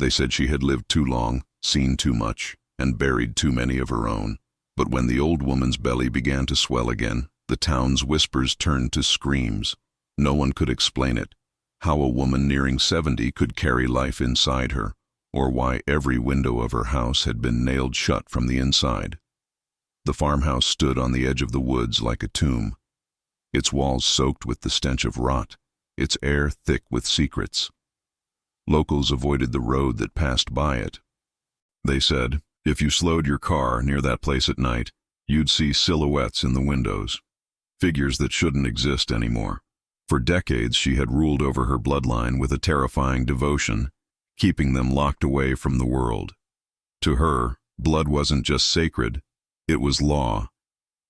They said she had lived too long, seen too much, and buried too many of her own. But when the old woman's belly began to swell again, the town's whispers turned to screams. No one could explain it, how a woman nearing 70 could carry life inside her, or why every window of her house had been nailed shut from the inside. The farmhouse stood on the edge of the woods like a tomb, its walls soaked with the stench of rot, its air thick with secrets. Locals avoided the road that passed by it. They said, if you slowed your car near that place at night, you'd see silhouettes in the windows, figures that shouldn't exist anymore. For decades she had ruled over her bloodline with a terrifying devotion, keeping them locked away from the world. To her, blood wasn't just sacred, it was law.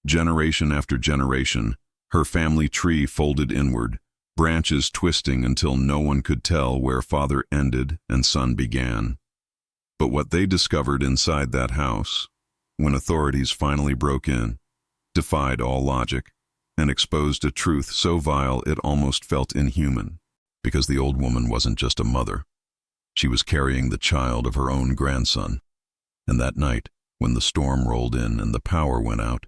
Generation after generation, her family tree folded inward, branches twisting until no one could tell where father ended and son began. But what they discovered inside that house, when authorities finally broke in, defied all logic and exposed a truth so vile it almost felt inhuman. Because the old woman wasn't just a mother. She was carrying the child of her own grandson. And that night, when the storm rolled in and the power went out,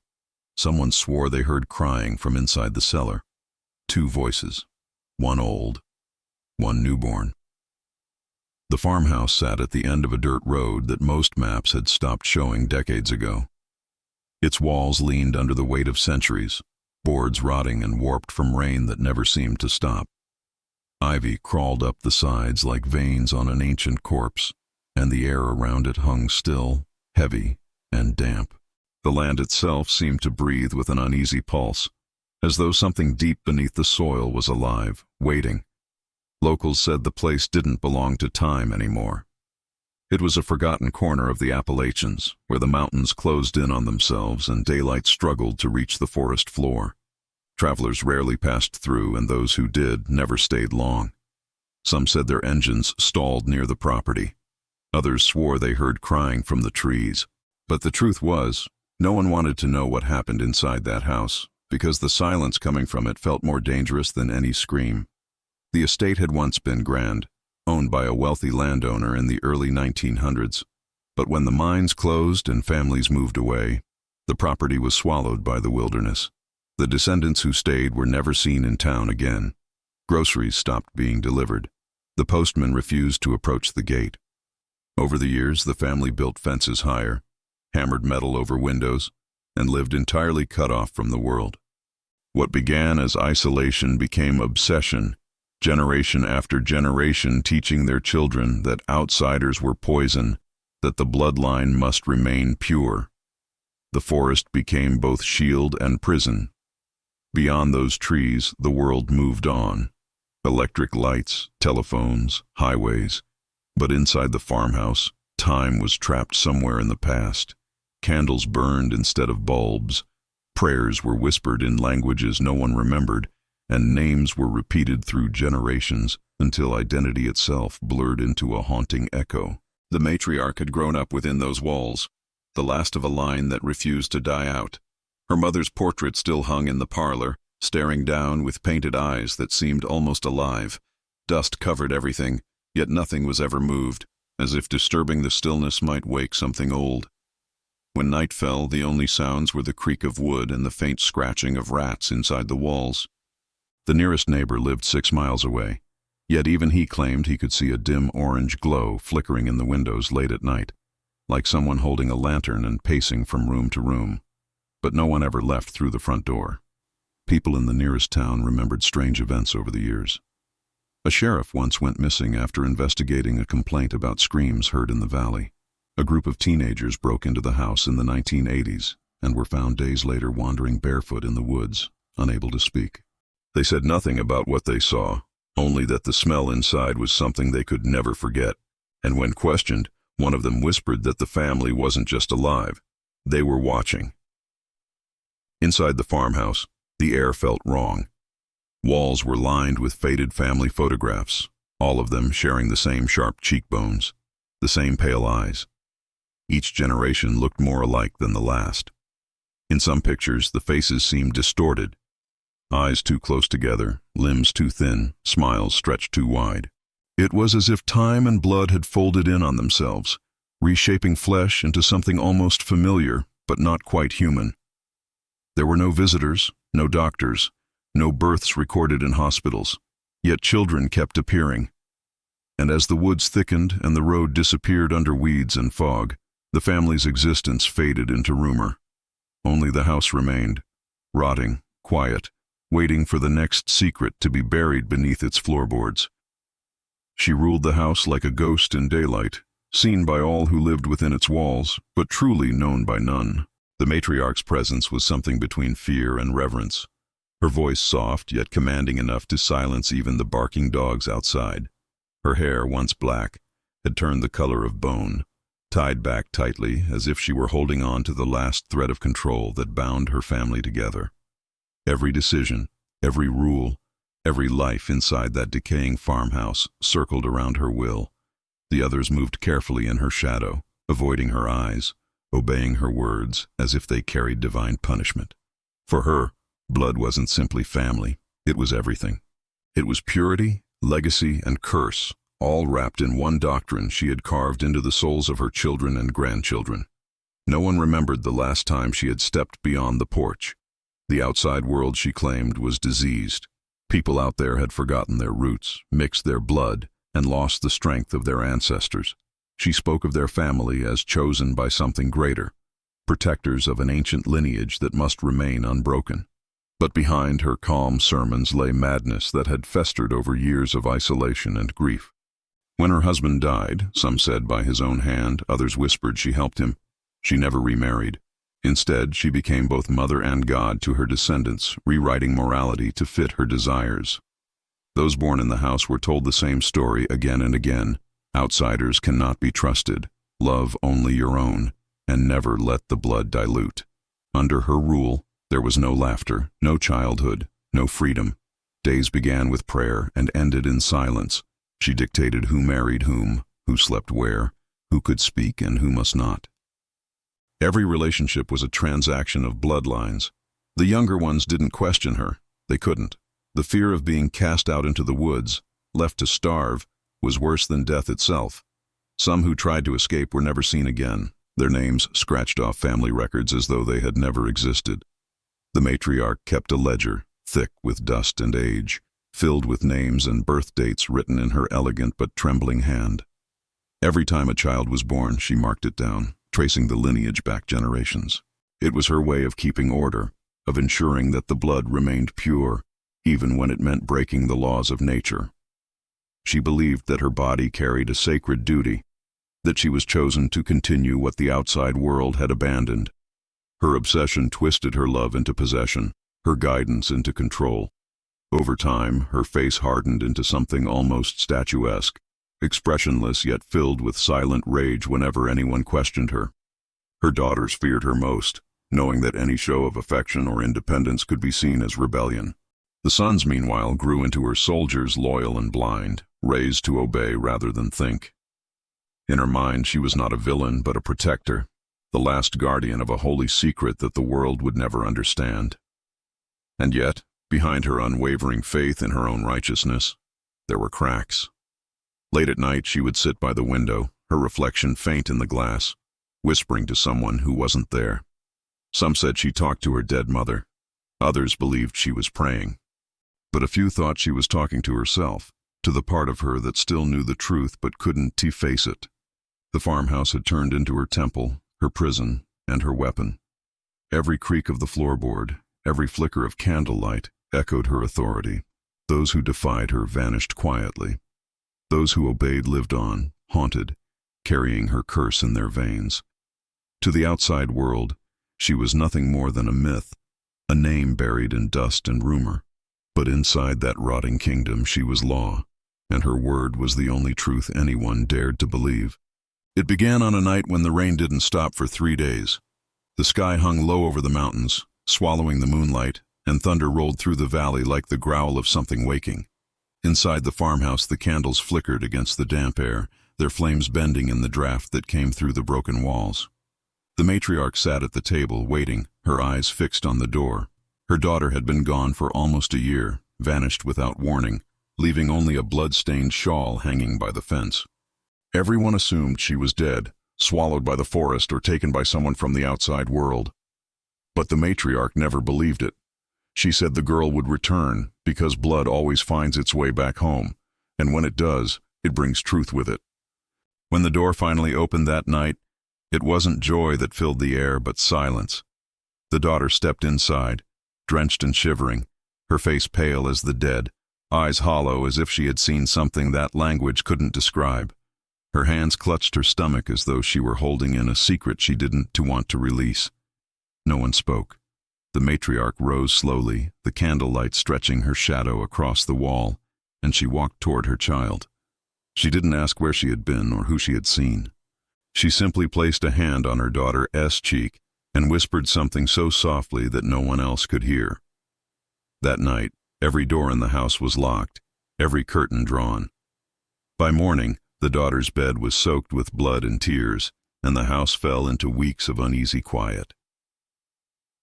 someone swore they heard crying from inside the cellar. 2 voices, one old, one newborn. The farmhouse sat at the end of a dirt road that most maps had stopped showing decades ago. Its walls leaned under the weight of centuries, boards rotting and warped from rain that never seemed to stop. Ivy crawled up the sides like veins on an ancient corpse, and the air around it hung still, heavy, and damp. The land itself seemed to breathe with an uneasy pulse, as though something deep beneath the soil was alive, waiting. Locals said the place didn't belong to time anymore. It was a forgotten corner of the Appalachians, where the mountains closed in on themselves and daylight struggled to reach the forest floor. Travelers rarely passed through, and those who did never stayed long. Some said their engines stalled near the property. Others swore they heard crying from the trees. But the truth was, no one wanted to know what happened inside that house, because the silence coming from it felt more dangerous than any scream. The estate had once been grand, owned by a wealthy landowner in the early 1900s. But when the mines closed and families moved away, the property was swallowed by the wilderness. The descendants who stayed were never seen in town again. Groceries stopped being delivered. The postman refused to approach the gate. Over the years, the family built fences higher, hammered metal over windows, and lived entirely cut off from the world. What began as isolation became obsession, generation after generation teaching their children that outsiders were poison, that the bloodline must remain pure. The forest became both shield and prison. Beyond those trees, the world moved on. Electric lights, telephones, highways. But inside the farmhouse, time was trapped somewhere in the past. Candles burned instead of bulbs. Prayers were whispered in languages no one remembered, and names were repeated through generations until identity itself blurred into a haunting echo. The matriarch had grown up within those walls, the last of a line that refused to die out. Her mother's portrait still hung in the parlor, staring down with painted eyes that seemed almost alive. Dust covered everything, yet nothing was ever moved, as if disturbing the stillness might wake something old. When night fell, the only sounds were the creak of wood and the faint scratching of rats inside the walls. The nearest neighbor lived 6 miles away, yet even he claimed he could see a dim orange glow flickering in the windows late at night, like someone holding a lantern and pacing from room to room. But no one ever left through the front door. People in the nearest town remembered strange events over the years. A sheriff once went missing after investigating a complaint about screams heard in the valley. A group of teenagers broke into the house in the 1980s and were found days later wandering barefoot in the woods, unable to speak. They said nothing about what they saw, only that the smell inside was something they could never forget. And when questioned, one of them whispered that the family wasn't just alive, they were watching. Inside the farmhouse, the air felt wrong. Walls were lined with faded family photographs, all of them sharing the same sharp cheekbones, the same pale eyes. Each generation looked more alike than the last. In some pictures, the faces seemed distorted. Eyes too close together, limbs too thin, smiles stretched too wide. It was as if time and blood had folded in on themselves, reshaping flesh into something almost familiar, but not quite human. There were no visitors, no doctors, no births recorded in hospitals, yet children kept appearing. And as the woods thickened and the road disappeared under weeds and fog, the family's existence faded into rumor. Only the house remained, rotting, quiet, waiting for the next secret to be buried beneath its floorboards. She ruled the house like a ghost in daylight, seen by all who lived within its walls, but truly known by none. The matriarch's presence was something between fear and reverence, her voice soft yet commanding enough to silence even the barking dogs outside. Her hair, once black, had turned the color of bone, tied back tightly as if she were holding on to the last thread of control that bound her family together. Every decision, every rule, every life inside that decaying farmhouse circled around her will. The others moved carefully in her shadow, avoiding her eyes, obeying her words as if they carried divine punishment. For her, blood wasn't simply family, it was everything. It was purity, legacy, and curse, all wrapped in one doctrine she had carved into the souls of her children and grandchildren. No one remembered the last time she had stepped beyond the porch. The outside world, she claimed, was diseased. People out there had forgotten their roots, mixed their blood, and lost the strength of their ancestors. She spoke of their family as chosen by something greater, protectors of an ancient lineage that must remain unbroken. But behind her calm sermons lay madness that had festered over years of isolation and grief. When her husband died, some said by his own hand, others whispered she helped him, she never remarried. Instead, she became both mother and god to her descendants, rewriting morality to fit her desires. Those born in the house were told the same story again and again. Outsiders cannot be trusted. Love only your own, and never let the blood dilute. Under her rule, there was no laughter, no childhood, no freedom. Days began with prayer and ended in silence. She dictated who married whom, who slept where, who could speak and who must not. Every relationship was a transaction of bloodlines. The younger ones didn't question her. They couldn't. The fear of being cast out into the woods, left to starve, was worse than death itself. Some who tried to escape were never seen again, their names scratched off family records as though they had never existed. The matriarch kept a ledger, thick with dust and age, filled with names and birth dates written in her elegant but trembling hand. Every time a child was born, she marked it down, tracing the lineage back generations. It was her way of keeping order, of ensuring that the blood remained pure, even when it meant breaking the laws of nature. She believed that her body carried a sacred duty, that she was chosen to continue what the outside world had abandoned. Her obsession twisted her love into possession, her guidance into control. Over time, her face hardened into something almost statuesque, expressionless yet filled with silent rage whenever anyone questioned her. Her daughters feared her most, knowing that any show of affection or independence could be seen as rebellion. The sons, meanwhile, grew into her soldiers, loyal and blind, raised to obey rather than think. In her mind, she was not a villain but a protector, the last guardian of a holy secret that the world would never understand. And yet, behind her unwavering faith in her own righteousness, there were cracks. Late at night, she would sit by the window, her reflection faint in the glass, whispering to someone who wasn't there. Some said she talked to her dead mother. Others believed she was praying. But a few thought she was talking to herself, to the part of her that still knew the truth but couldn't face it. The farmhouse had turned into her temple, her prison, and her weapon. Every creak of the floorboard, every flicker of candlelight echoed her authority. Those who defied her vanished quietly. Those who obeyed lived on, haunted, carrying her curse in their veins. To the outside world, she was nothing more than a myth, a name buried in dust and rumor. But inside that rotting kingdom, she was law, and her word was the only truth anyone dared to believe. It began on a night when the rain didn't stop for 3 days. The sky hung low over the mountains, swallowing the moonlight, and thunder rolled through the valley like the growl of something waking. Inside the farmhouse, the candles flickered against the damp air, their flames bending in the draft that came through the broken walls. The matriarch sat at the table, waiting, her eyes fixed on the door. Her daughter had been gone for almost a year, vanished without warning, leaving only a blood-stained shawl hanging by the fence. Everyone assumed she was dead, swallowed by the forest or taken by someone from the outside world. But the matriarch never believed it. She said the girl would return because blood always finds its way back home, and when it does, it brings truth with it. When the door finally opened that night, it wasn't joy that filled the air, but silence. The daughter stepped inside, drenched and shivering, her face pale as the dead, eyes hollow as if she had seen something that language couldn't describe. Her hands clutched her stomach as though she were holding in a secret she didn't want to release. No one spoke. The matriarch rose slowly, the candlelight stretching her shadow across the wall, and she walked toward her child. She didn't ask where she had been or who she had seen. She simply placed a hand on her daughter's cheek and whispered something so softly that no one else could hear. That night, every door in the house was locked, every curtain drawn. By morning, the daughter's bed was soaked with blood and tears, and the house fell into weeks of uneasy quiet.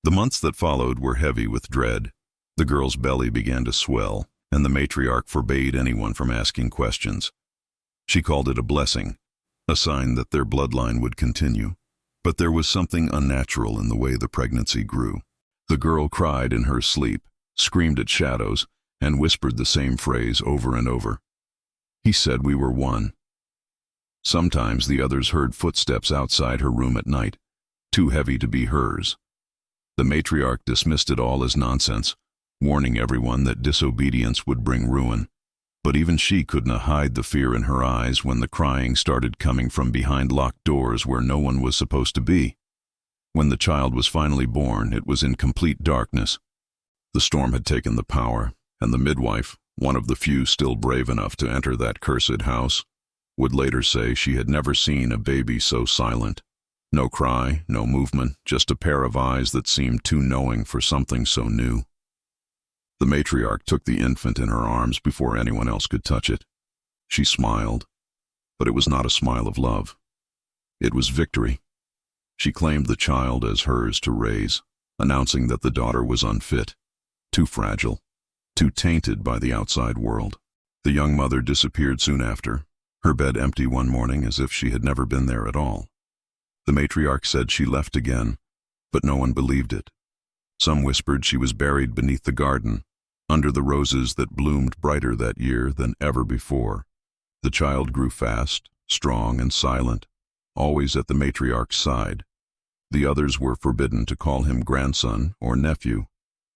The months that followed were heavy with dread. The girl's belly began to swell, and the matriarch forbade anyone from asking questions. She called it a blessing, a sign that their bloodline would continue. But there was something unnatural in the way the pregnancy grew. The girl cried in her sleep, screamed at shadows, and whispered the same phrase over and over. He said we were one. Sometimes the others heard footsteps outside her room at night, too heavy to be hers. The matriarch dismissed it all as nonsense, warning everyone that disobedience would bring ruin. But even she couldn't hide the fear in her eyes when the crying started coming from behind locked doors where no one was supposed to be. When the child was finally born, it was in complete darkness. The storm had taken the power, and the midwife, one of the few still brave enough to enter that cursed house, would later say she had never seen a baby so silent. No cry, no movement, just a pair of eyes that seemed too knowing for something so new. The matriarch took the infant in her arms before anyone else could touch it. She smiled, but it was not a smile of love. It was victory. She claimed the child as hers to raise, announcing that the daughter was unfit, too fragile, too tainted by the outside world. The young mother disappeared soon after, her bed empty one morning as if she had never been there at all. The matriarch said she left again, but no one believed it. Some whispered she was buried beneath the garden, under the roses that bloomed brighter that year than ever before. The child grew fast, strong and silent, always at the matriarch's side. The others were forbidden to call him grandson or nephew.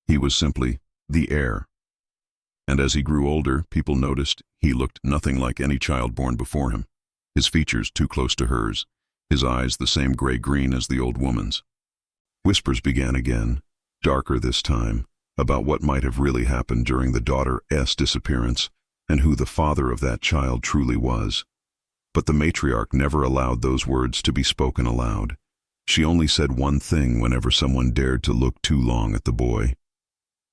He was simply the heir. And as he grew older, people noticed he looked nothing like any child born before him. His features too close to hers, his eyes the same gray-green as the old woman's. Whispers began again, darker this time, about what might have really happened during the daughter's disappearance and who the father of that child truly was. But the matriarch never allowed those words to be spoken aloud. She only said one thing whenever someone dared to look too long at the boy.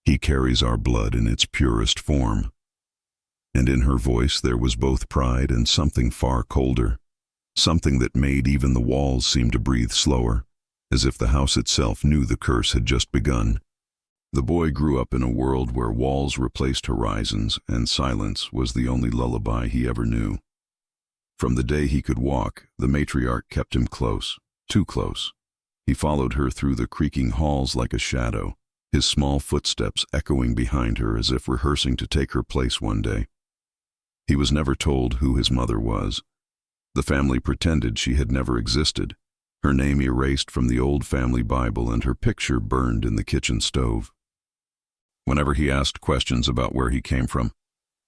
He carries our blood in its purest form. And in her voice there was both pride and something far colder, something that made even the walls seem to breathe slower, as if the house itself knew the curse had just begun. The boy grew up in a world where walls replaced horizons and silence was the only lullaby he ever knew. From the day he could walk, the matriarch kept him close, too close. He followed her through the creaking halls like a shadow, his small footsteps echoing behind her as if rehearsing to take her place one day. He was never told who his mother was. The family pretended she had never existed, her name erased from the old family Bible and her picture burned in the kitchen stove. Whenever he asked questions about where he came from,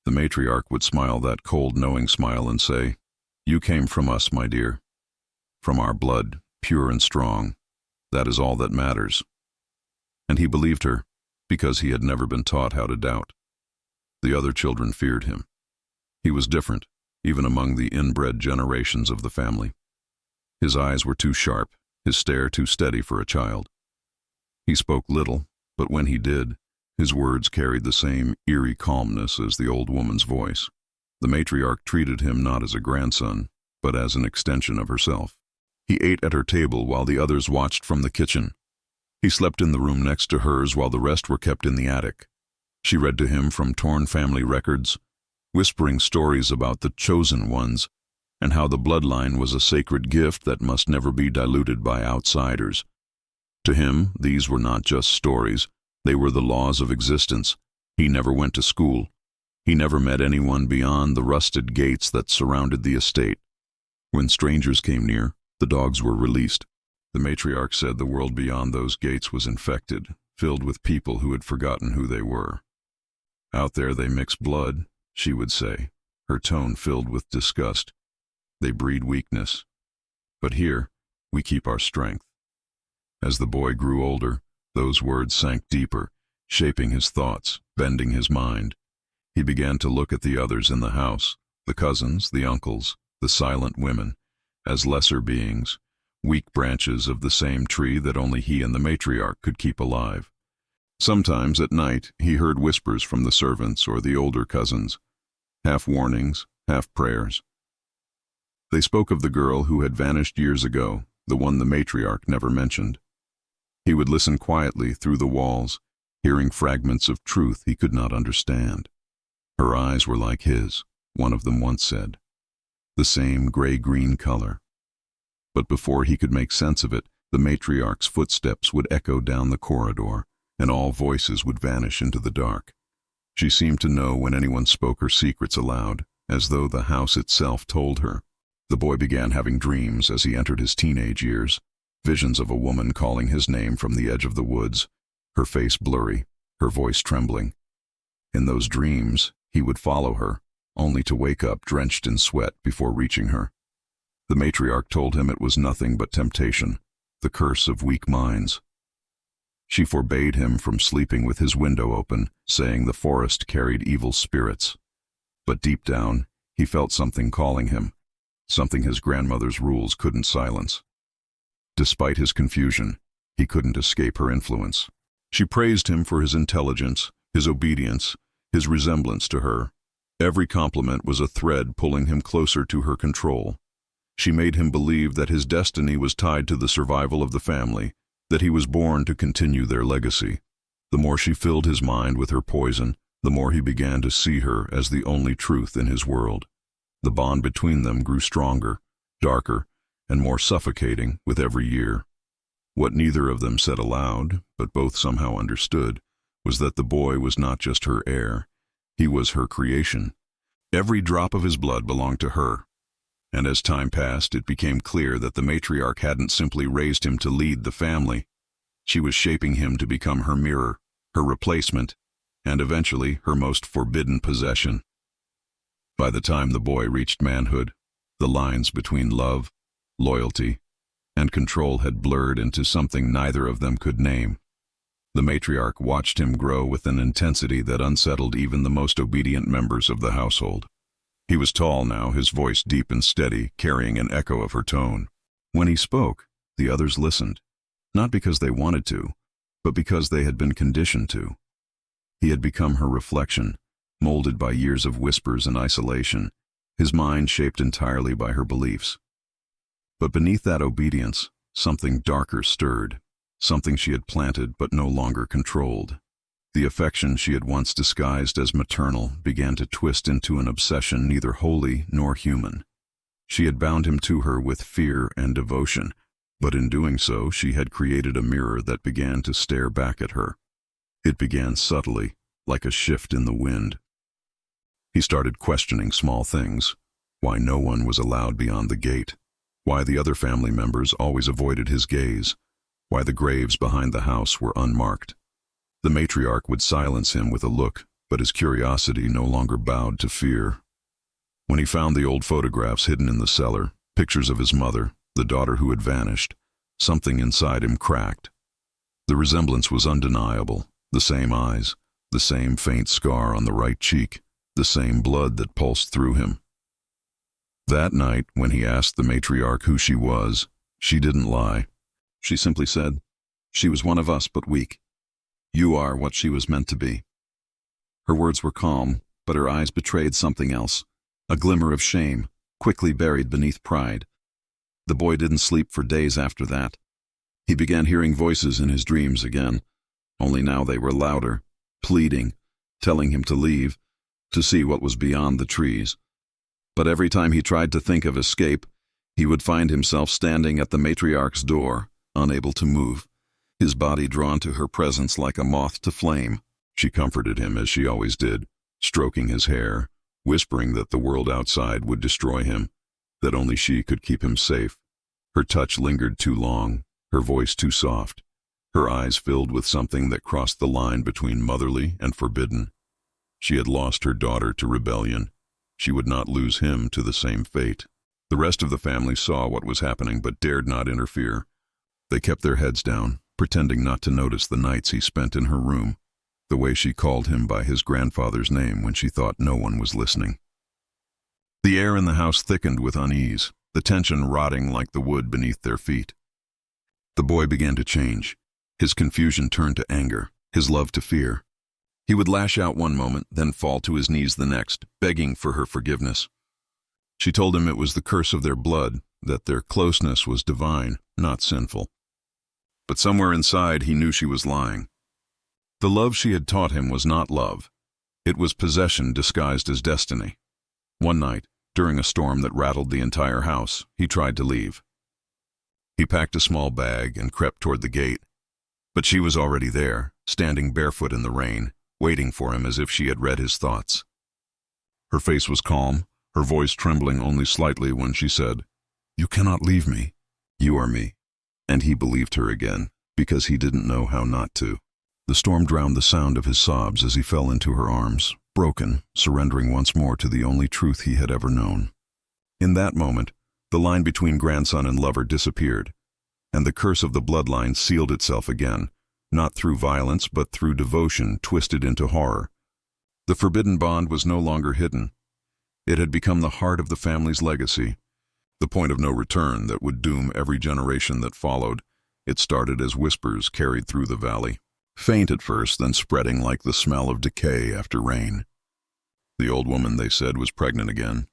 the matriarch would smile that cold, knowing smile and say, "You came from us, my dear. From our blood, pure and strong. That is all that matters." And he believed her, because he had never been taught how to doubt. The other children feared him. He was different, even among the inbred generations of the family. His eyes were too sharp, his stare too steady for a child. He spoke little, but when he did, his words carried the same eerie calmness as the old woman's voice. The matriarch treated him not as a grandson, but as an extension of herself. He ate at her table while the others watched from the kitchen. He slept in the room next to hers while the rest were kept in the attic. She read to him from torn family records, whispering stories about the chosen ones and how the bloodline was a sacred gift that must never be diluted by outsiders. To him, these were not just stories, they were the laws of existence. He never went to school. He never met anyone beyond the rusted gates that surrounded the estate. When strangers came near, the dogs were released. The matriarch said the world beyond those gates was infected, filled with people who had forgotten who they were. Out there they mix blood, she would say, her tone filled with disgust. They breed weakness. But here, we keep our strength. As the boy grew older, those words sank deeper, shaping his thoughts, bending his mind. He began to look at the others in the house, the cousins, the uncles, the silent women, as lesser beings, weak branches of the same tree that only he and the matriarch could keep alive. Sometimes at night he heard whispers from the servants or the older cousins, half warnings, half prayers. They spoke of the girl who had vanished years ago, the one the matriarch never mentioned. He would listen quietly through the walls, hearing fragments of truth he could not understand. Her eyes were like his, one of them once said, the same gray-green color. But before he could make sense of it, the matriarch's footsteps would echo down the corridor, and all voices would vanish into the dark. She seemed to know when anyone spoke her secrets aloud, as though the house itself told her. The boy began having dreams as he entered his teenage years, visions of a woman calling his name from the edge of the woods, her face blurry, her voice trembling. In those dreams, he would follow her, only to wake up drenched in sweat before reaching her. The matriarch told him it was nothing but temptation, the curse of weak minds. She forbade him from sleeping with his window open, saying the forest carried evil spirits. But deep down, he felt something calling him, something his grandmother's rules couldn't silence. Despite his confusion, he couldn't escape her influence. She praised him for his intelligence, his obedience, his resemblance to her. Every compliment was a thread pulling him closer to her control. She made him believe that his destiny was tied to the survival of the family, that he was born to continue their legacy. The more she filled his mind with her poison, the more he began to see her as the only truth in his world. The bond between them grew stronger, darker, and more suffocating with every year. What neither of them said aloud, but both somehow understood, was that the boy was not just her heir. He was her creation. Every drop of his blood belonged to her. And as time passed, it became clear that the matriarch hadn't simply raised him to lead the family. She was shaping him to become her mirror, her replacement, and eventually her most forbidden possession. By the time the boy reached manhood, the lines between love, loyalty, and control had blurred into something neither of them could name. The matriarch watched him grow with an intensity that unsettled even the most obedient members of the household. He was tall now, his voice deep and steady, carrying an echo of her tone. When he spoke, the others listened, not because they wanted to, but because they had been conditioned to. He had become her reflection, molded by years of whispers and isolation, his mind shaped entirely by her beliefs. But beneath that obedience, something darker stirred, something she had planted but no longer controlled. The affection she had once disguised as maternal began to twist into an obsession neither holy nor human. She had bound him to her with fear and devotion, but in doing so she had created a mirror that began to stare back at her. It began subtly, like a shift in the wind. He started questioning small things, why no one was allowed beyond the gate, why the other family members always avoided his gaze, why the graves behind the house were unmarked. The matriarch would silence him with a look, but his curiosity no longer bowed to fear. When he found the old photographs hidden in the cellar, pictures of his mother, the daughter who had vanished, something inside him cracked. The resemblance was undeniable, the same eyes, the same faint scar on the right cheek, the same blood that pulsed through him. That night, when he asked the matriarch who she was, she didn't lie. She simply said, "She was one of us, but weak. You are what she was meant to be." Her words were calm, but her eyes betrayed something else, a glimmer of shame, quickly buried beneath pride. The boy didn't sleep for days after that. He began hearing voices in his dreams again, only now they were louder, pleading, telling him to leave, to see what was beyond the trees. But every time he tried to think of escape, he would find himself standing at the matriarch's door, unable to move, his body drawn to her presence like a moth to flame. She comforted him as she always did, stroking his hair, whispering that the world outside would destroy him, that only she could keep him safe. Her touch lingered too long, her voice too soft, her eyes filled with something that crossed the line between motherly and forbidden. She had lost her daughter to rebellion. She would not lose him to the same fate. The rest of the family saw what was happening but dared not interfere. They kept their heads down, pretending not to notice the nights he spent in her room, the way she called him by his grandfather's name when she thought no one was listening. The air in the house thickened with unease, the tension rotting like the wood beneath their feet. The boy began to change. His confusion turned to anger, his love to fear. He would lash out one moment, then fall to his knees the next, begging for her forgiveness. She told him it was the curse of their blood, that their closeness was divine, not sinful. But somewhere inside he knew she was lying. The love she had taught him was not love. It was possession disguised as destiny. One night, during a storm that rattled the entire house, he tried to leave. He packed a small bag and crept toward the gate. But she was already there, standing barefoot in the rain, waiting for him as if she had read his thoughts. Her face was calm, her voice trembling only slightly when she said, "You cannot leave me. You are me." And he believed her again, because he didn't know how not to. The storm drowned the sound of his sobs as he fell into her arms, broken, surrendering once more to the only truth he had ever known. In that moment, the line between grandson and lover disappeared, and the curse of the bloodline sealed itself again, not through violence but through devotion twisted into horror. The forbidden bond was no longer hidden. It had become the heart of the family's legacy, the point of no return that would doom every generation that followed. It started as whispers carried through the valley, faint at first, then spreading like the smell of decay after rain. The old woman, they said, was pregnant again.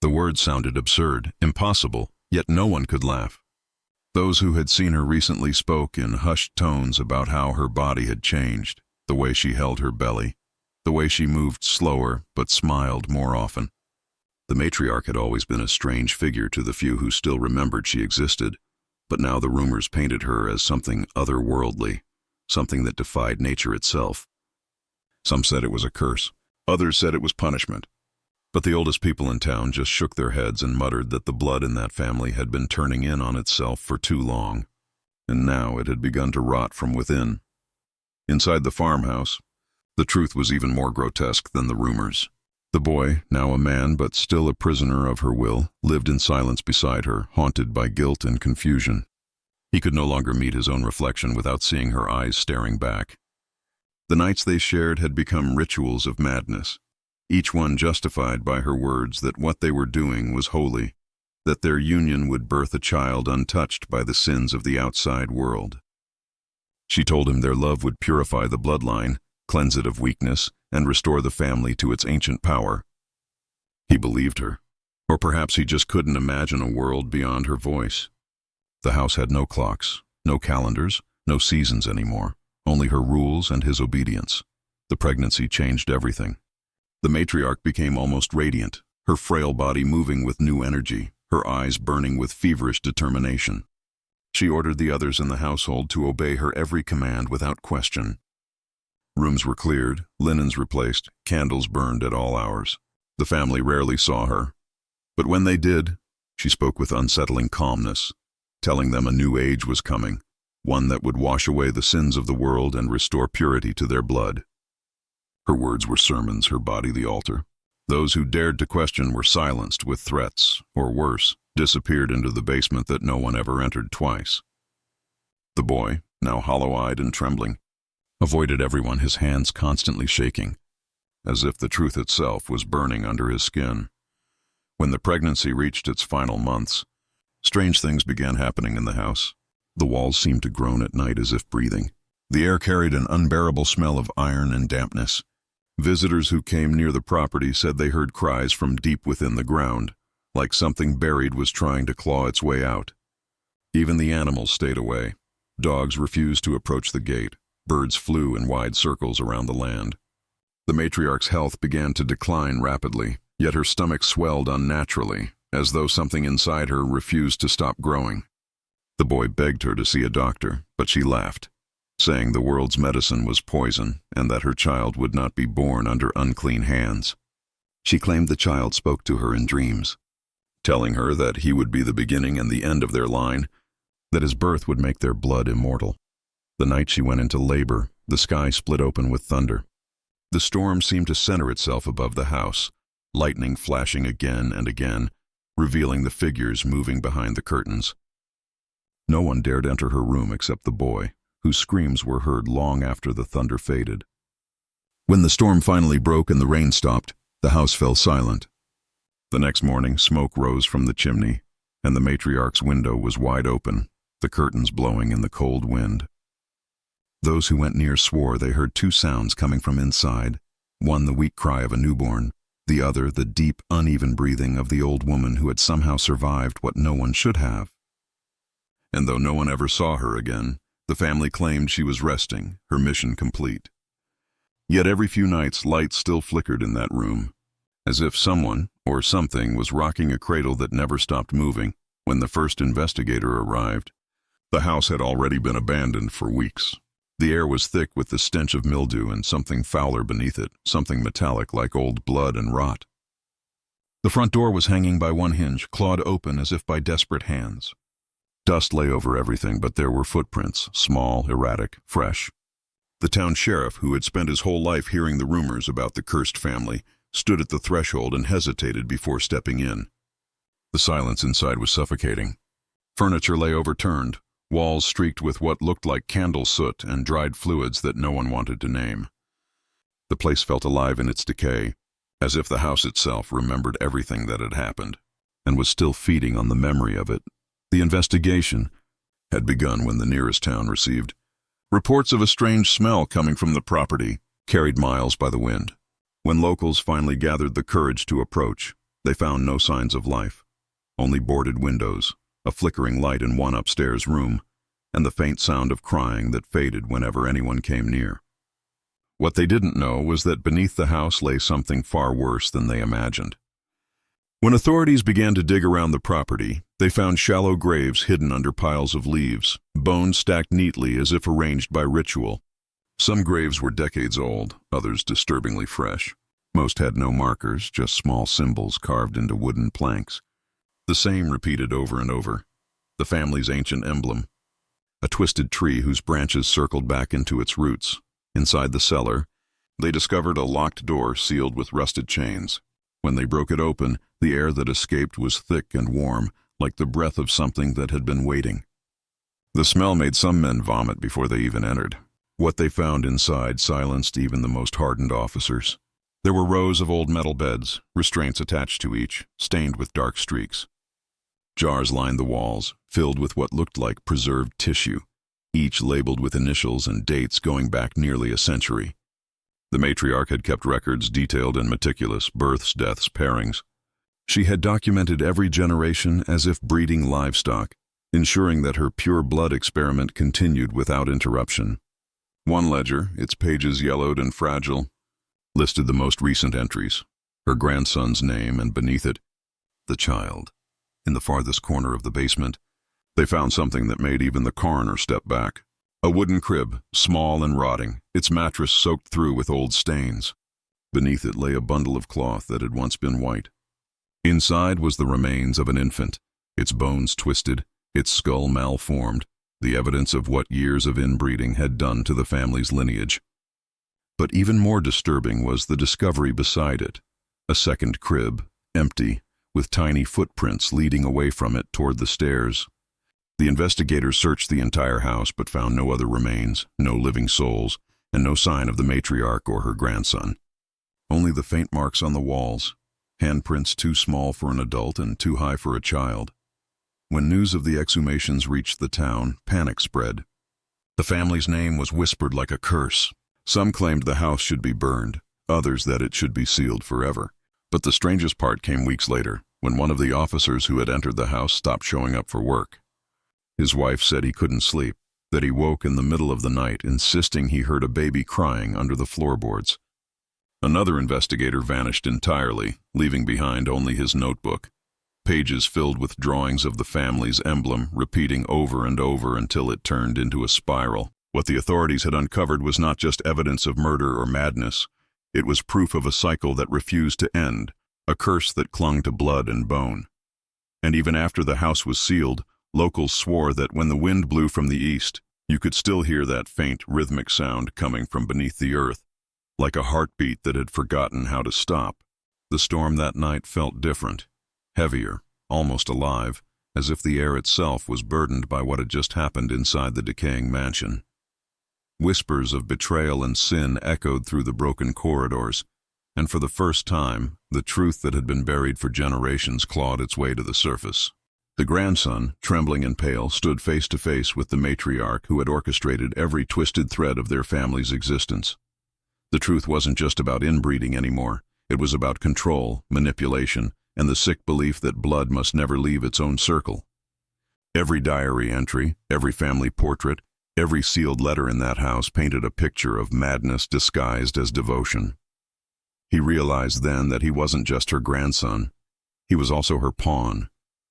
The words sounded absurd, impossible, yet no one could laugh. Those who had seen her recently spoke in hushed tones about how her body had changed, the way she held her belly, the way she moved slower but smiled more often. The matriarch had always been a strange figure to the few who still remembered she existed, but now the rumors painted her as something otherworldly, something that defied nature itself. Some said it was a curse, others said it was punishment. But the oldest people in town just shook their heads and muttered that the blood in that family had been turning in on itself for too long, and now it had begun to rot from within. Inside the farmhouse, the truth was even more grotesque than the rumors. The boy, now a man but still a prisoner of her will, lived in silence beside her, haunted by guilt and confusion. He could no longer meet his own reflection without seeing her eyes staring back. The nights they shared had become rituals of madness, each one justified by her words that what they were doing was holy, that their union would birth a child untouched by the sins of the outside world. She told him their love would purify the bloodline, cleanse it of weakness, and restore the family to its ancient power. He believed her, or perhaps he just couldn't imagine a world beyond her voice. The house had no clocks, no calendars, no seasons anymore, only her rules and his obedience. The pregnancy changed everything. The matriarch became almost radiant, her frail body moving with new energy, her eyes burning with feverish determination. She ordered the others in the household to obey her every command without question. Rooms were cleared, linens replaced, candles burned at all hours. The family rarely saw her, but when they did, she spoke with unsettling calmness, telling them a new age was coming, one that would wash away the sins of the world and restore purity to their blood. Her words were sermons, her body the altar. Those who dared to question were silenced with threats, or worse, disappeared into the basement that no one ever entered twice. The boy, now hollow-eyed and trembling, avoided everyone, his hands constantly shaking, as if the truth itself was burning under his skin. When the pregnancy reached its final months, strange things began happening in the house. The walls seemed to groan at night as if breathing. The air carried an unbearable smell of iron and dampness. Visitors who came near the property said they heard cries from deep within the ground, like something buried was trying to claw its way out. Even the animals stayed away. Dogs refused to approach the gate. Birds flew in wide circles around the land. The matriarch's health began to decline rapidly, yet her stomach swelled unnaturally, as though something inside her refused to stop growing. The boy begged her to see a doctor, but she laughed, saying the world's medicine was poison and that her child would not be born under unclean hands. She claimed the child spoke to her in dreams, telling her that he would be the beginning and the end of their line, that his birth would make their blood immortal. The night she went into labor, the sky split open with thunder. The storm seemed to center itself above the house, lightning flashing again and again, revealing the figures moving behind the curtains. No one dared enter her room except the boy, whose screams were heard long after the thunder faded. When the storm finally broke and the rain stopped, the house fell silent. The next morning, smoke rose from the chimney, and the matriarch's window was wide open, the curtains blowing in the cold wind. Those who went near swore they heard two sounds coming from inside, one the weak cry of a newborn, the other the deep, uneven breathing of the old woman who had somehow survived what no one should have. And though no one ever saw her again, the family claimed she was resting, her mission complete. Yet every few nights lights still flickered in that room, as if someone or something was rocking a cradle that never stopped moving. When the first investigator arrived, the house had already been abandoned for weeks. The air was thick with the stench of mildew and something fouler beneath it, something metallic like old blood and rot. The front door was hanging by one hinge, clawed open as if by desperate hands. Dust lay over everything, but there were footprints, small, erratic, fresh. The town sheriff, who had spent his whole life hearing the rumors about the cursed family, stood at the threshold and hesitated before stepping in. The silence inside was suffocating. Furniture lay overturned, walls streaked with what looked like candle soot and dried fluids that no one wanted to name. The place felt alive in its decay, as if the house itself remembered everything that had happened, and was still feeding on the memory of it. The investigation had begun when the nearest town received reports of a strange smell coming from the property, carried miles by the wind. When locals finally gathered the courage to approach, they found no signs of life, only boarded windows, a flickering light in one upstairs room, and the faint sound of crying that faded whenever anyone came near. What they didn't know was that beneath the house lay something far worse than they imagined. When authorities began to dig around the property, they found shallow graves hidden under piles of leaves, bones stacked neatly as if arranged by ritual. Some graves were decades old, others disturbingly fresh. Most had no markers, just small symbols carved into wooden planks. The same repeated over and over, the family's ancient emblem, a twisted tree whose branches circled back into its roots. Inside the cellar, they discovered a locked door sealed with rusted chains. When they broke it open, the air that escaped was thick and warm, like the breath of something that had been waiting. The smell made some men vomit before they even entered. What they found inside silenced even the most hardened officers. There were rows of old metal beds, restraints attached to each, stained with dark streaks. Jars lined the walls, filled with what looked like preserved tissue, each labeled with initials and dates going back nearly a century. The matriarch had kept records detailed and meticulous, births, deaths, pairings. She had documented every generation as if breeding livestock, ensuring that her pure blood experiment continued without interruption. One ledger, its pages yellowed and fragile, listed the most recent entries, her grandson's name, and beneath it, the child. In the farthest corner of the basement, they found something that made even the coroner step back. A wooden crib, small and rotting, its mattress soaked through with old stains. Beneath it lay a bundle of cloth that had once been white. Inside was the remains of an infant, its bones twisted, its skull malformed, the evidence of what years of inbreeding had done to the family's lineage. But even more disturbing was the discovery beside it, a second crib, empty, with tiny footprints leading away from it toward the stairs. The investigators searched the entire house but found no other remains, no living souls, and no sign of the matriarch or her grandson. Only the faint marks on the walls, handprints too small for an adult and too high for a child. When news of the exhumations reached the town, panic spread. The family's name was whispered like a curse. Some claimed the house should be burned, others that it should be sealed forever. But the strangest part came weeks later, when one of the officers who had entered the house stopped showing up for work. His wife said he couldn't sleep, that he woke in the middle of the night insisting he heard a baby crying under the floorboards. Another investigator vanished entirely, leaving behind only his notebook. Pages filled with drawings of the family's emblem, repeating over and over until it turned into a spiral. What the authorities had uncovered was not just evidence of murder or madness. It was proof of a cycle that refused to end, a curse that clung to blood and bone. And even after the house was sealed, locals swore that when the wind blew from the east, you could still hear that faint, rhythmic sound coming from beneath the earth, like a heartbeat that had forgotten how to stop. The storm that night felt different, heavier, almost alive, as if the air itself was burdened by what had just happened inside the decaying mansion. Whispers of betrayal and sin echoed through the broken corridors, and for the first time, the truth that had been buried for generations clawed its way to the surface. The grandson, trembling and pale, stood face to face with the matriarch who had orchestrated every twisted thread of their family's existence. The truth wasn't just about inbreeding anymore. It was about control, manipulation, and the sick belief that blood must never leave its own circle. Every diary entry, every family portrait, every sealed letter in that house painted a picture of madness disguised as devotion. He realized then that he wasn't just her grandson. He was also her pawn,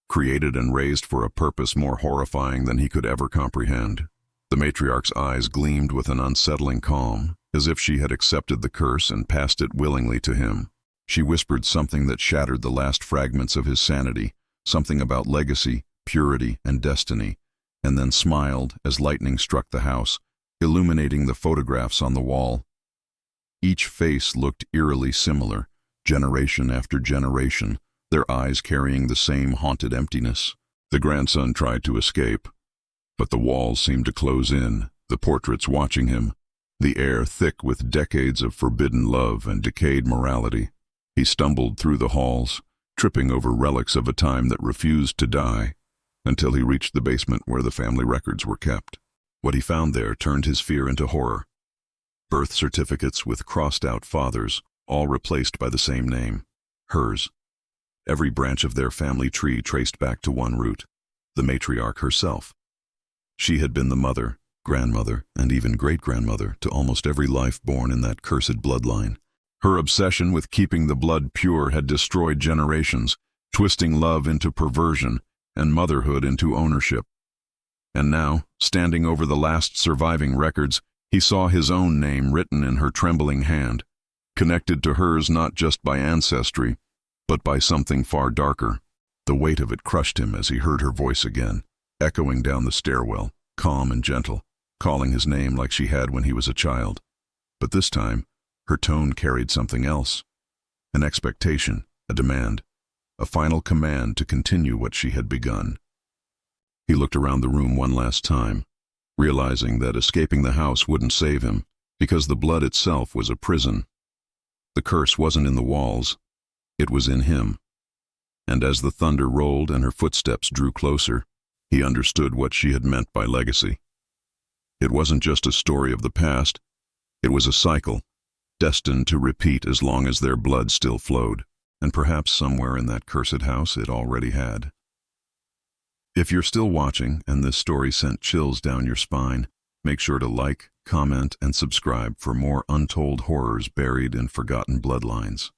created and raised for a purpose more horrifying than he could ever comprehend. The matriarch's eyes gleamed with an unsettling calm, as if she had accepted the curse and passed it willingly to him. She whispered something that shattered the last fragments of his sanity, something about legacy, purity, and destiny, and then smiled as lightning struck the house, illuminating the photographs on the wall. Each face looked eerily similar, generation after generation, their eyes carrying the same haunted emptiness. The grandson tried to escape, but the walls seemed to close in, the portraits watching him, the air thick with decades of forbidden love and decayed morality. He stumbled through the halls, tripping over relics of a time that refused to die, until he reached the basement where the family records were kept. What he found there turned his fear into horror. Birth certificates with crossed-out fathers, all replaced by the same name, hers. Every branch of their family tree traced back to one root, the matriarch herself. She had been the mother, grandmother, and even great-grandmother to almost every life born in that cursed bloodline. Her obsession with keeping the blood pure had destroyed generations, twisting love into perversion and motherhood into ownership. And now, standing over the last surviving records, he saw his own name written in her trembling hand, connected to hers not just by ancestry, but by something far darker. The weight of it crushed him as he heard her voice again, echoing down the stairwell, calm and gentle, calling his name like she had when he was a child. But this time, her tone carried something else, an expectation, a demand, a final command to continue what she had begun. He looked around the room one last time, realizing that escaping the house wouldn't save him, because the blood itself was a prison. The curse wasn't in the walls, it was in him. And as the thunder rolled and her footsteps drew closer, he understood what she had meant by legacy. It wasn't just a story of the past, it was a cycle, destined to repeat as long as their blood still flowed, and perhaps somewhere in that cursed house it already had. If you're still watching and this story sent chills down your spine, make sure to like, comment, and subscribe for more untold horrors buried in forgotten bloodlines.